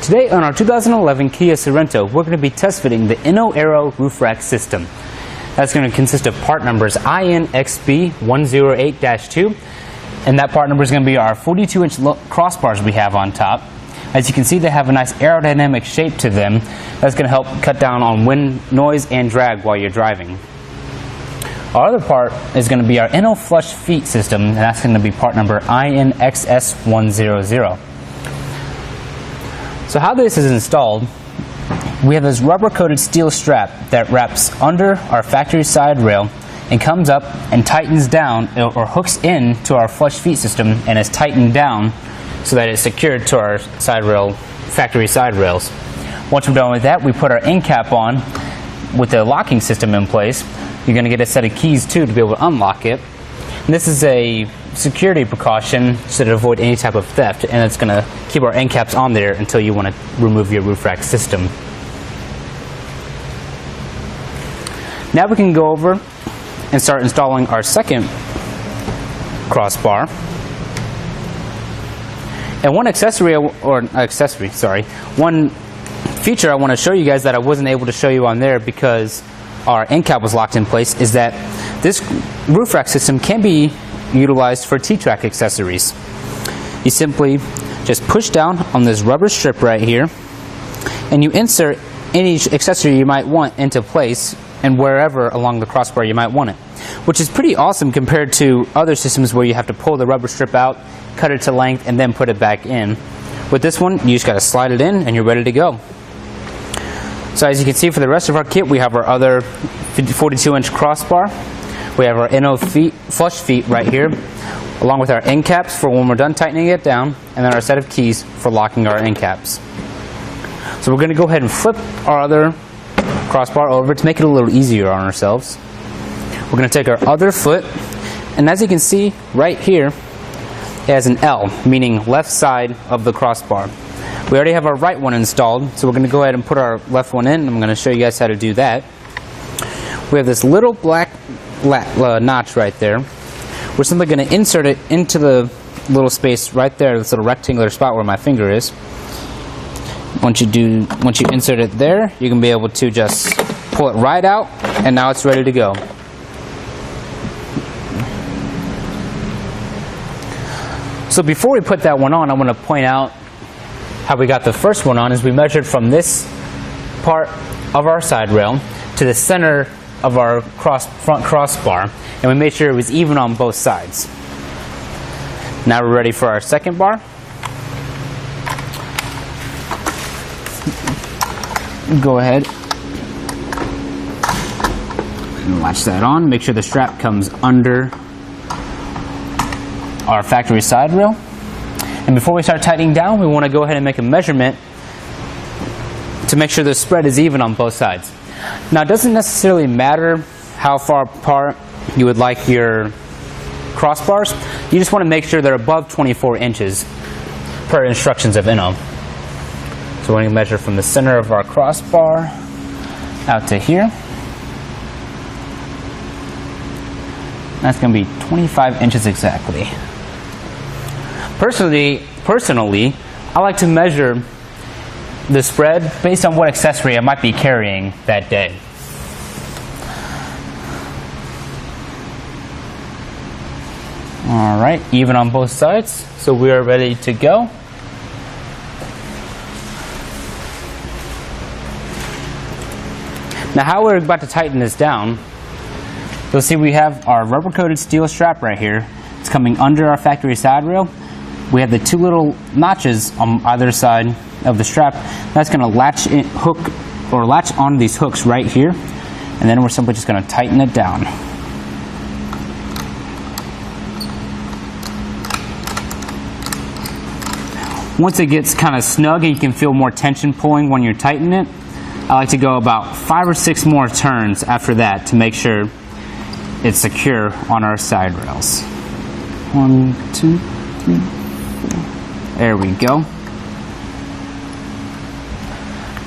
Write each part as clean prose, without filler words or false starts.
Today on our 2011 Kia Sorento, we're going to be test fitting the Inno Aero Roof Rack system. That's going to consist of part numbers INXB108-2, and that part number is going to be our 42-inch crossbars we have on top. As you can see, they have a nice aerodynamic shape to them that's going to help cut down on wind, noise, and drag while you're driving. Our other part is going to be our Inno Flush Feet System, and that's going to be part number INXS100. So how this is installed, we have this rubber-coated steel strap that wraps under our factory side rail and comes up and tightens down or hooks in to our flush feet system and is tightened down so that it's secured to our side rail, factory side rails. Once we're done with that, we put our end cap on with the locking system in place. You're going to get a set of keys too to be able to unlock it. And this is a security precaution so to avoid any type of theft, and it's going to keep our end caps on there until you want to remove your roof rack system. Now we can go over and start installing our second crossbar. And one one feature I want to show you guys that I wasn't able to show you on there because our end cap was locked in place is that this roof rack system can be utilized for T-track accessories. You simply just push down on this rubber strip right here and you insert any accessory you might want into place and wherever along the crossbar you might want it, which is pretty awesome compared to other systems where you have to pull the rubber strip out, cut it to length, and then put it back in. With this one, you just got to slide it in and you're ready to go. So as you can see, for the rest of our kit, we have our other 42-inch crossbar. We have our Inno Flush Feet right here, along with our end caps for when we're done tightening it down, and then our set of keys for locking our end caps. So we're going to go ahead and flip our other crossbar over to make it a little easier on ourselves. We're going to take our other foot, and as you can see right here, it has an L, meaning left side of the crossbar. We already have our right one installed, so we're going to go ahead and put our left one in, and I'm going to show you guys how to do that. We have this little black notch right there. We're simply going to insert it into the little space right there, this little rectangular spot where my finger is. Once you insert it there, you can be able to just pull it right out, and now it's ready to go. So before we put that one on, I want to point out how we got the first one on. Is we measured from this part of our side rail to the center of our front crossbar, and we made sure it was even on both sides. Now we're ready for our second bar. Go ahead and latch that on. Make sure the strap comes under our factory side rail. And before we start tightening down, we want to go ahead and make a measurement to make sure the spread is even on both sides. Now, it doesn't necessarily matter how far apart you would like your crossbars. You just want to make sure they're above 24 inches per instructions of Inno. So we're going to measure from the center of our crossbar out to here. That's going to be 25 inches exactly. Personally, I like to measure the spread based on what accessory I might be carrying that day. Alright, even on both sides, so we are ready to go. Now how we're about to tighten this down, you'll see we have our rubber-coated steel strap right here. It's coming under our factory side rail. We have the two little notches on either side of the strap. That's going to latch on these hooks right here, and then we're simply just going to tighten it down. Once it gets kind of snug and you can feel more tension pulling when you're tightening it, I like to go about 5 or 6 more turns after that to make sure it's secure on our side rails. 1, 2, 3, 4. There we go.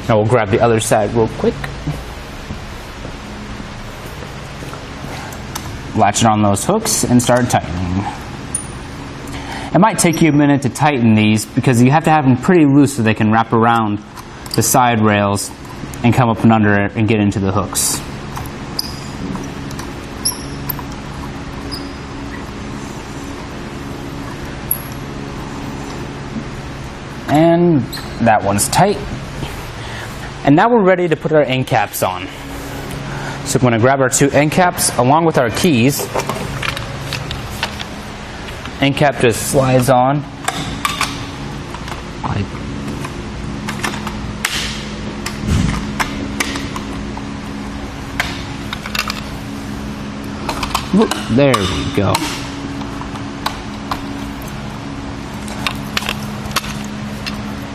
Now we'll grab the other side real quick. Latch it on those hooks and start tightening. It might take you a minute to tighten these because you have to have them pretty loose so they can wrap around the side rails and come up and under it and get into the hooks. And that one's tight. And now we're ready to put our end caps on. So I'm going to grab our two end caps along with our keys. End cap just slides on. There we go.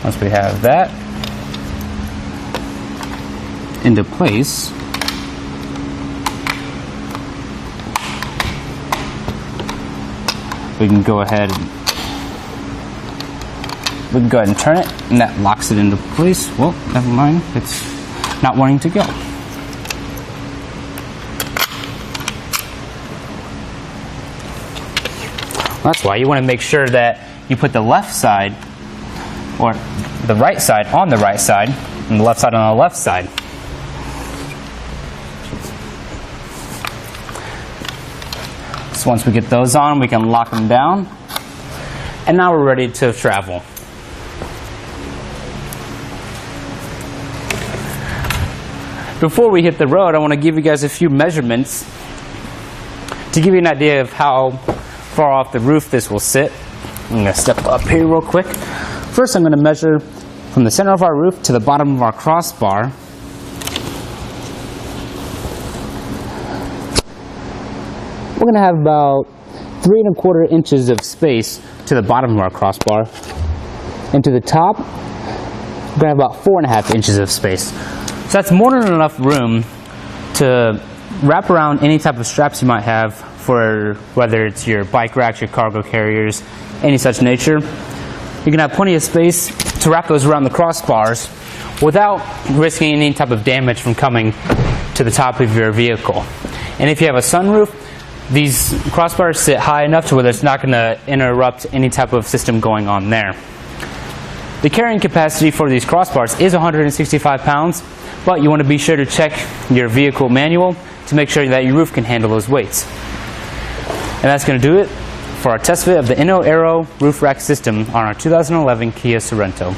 Once we have that into place, we can go ahead and turn it, and that locks it into place. Well, never mind, it's not wanting to go. That's why you want to make sure that you put the left side or the right side on the right side and the left side on the left side. So once we get those on, we can lock them down. And now we're ready to travel. Before we hit the road, I want to give you guys a few measurements to give you an idea of how far off the roof this will sit. I'm going to step up here real quick. First, I'm going to measure from the center of our roof to the bottom of our crossbar. We're going to have about 3 1/4 inches of space to the bottom of our crossbar. And to the top, we're going to have about 4 1/2 inches of space. So that's more than enough room to wrap around any type of straps you might have for whether it's your bike racks, your cargo carriers, any such nature. You can have plenty of space to wrap those around the crossbars without risking any type of damage from coming to the top of your vehicle. And if you have a sunroof, these crossbars sit high enough to where it's not going to interrupt any type of system going on there. The carrying capacity for these crossbars is 165 pounds, but you want to be sure to check your vehicle manual to make sure that your roof can handle those weights. And that's going to do it for our test fit of the Inno Aero Roof Rack system on our 2011 Kia Sorento.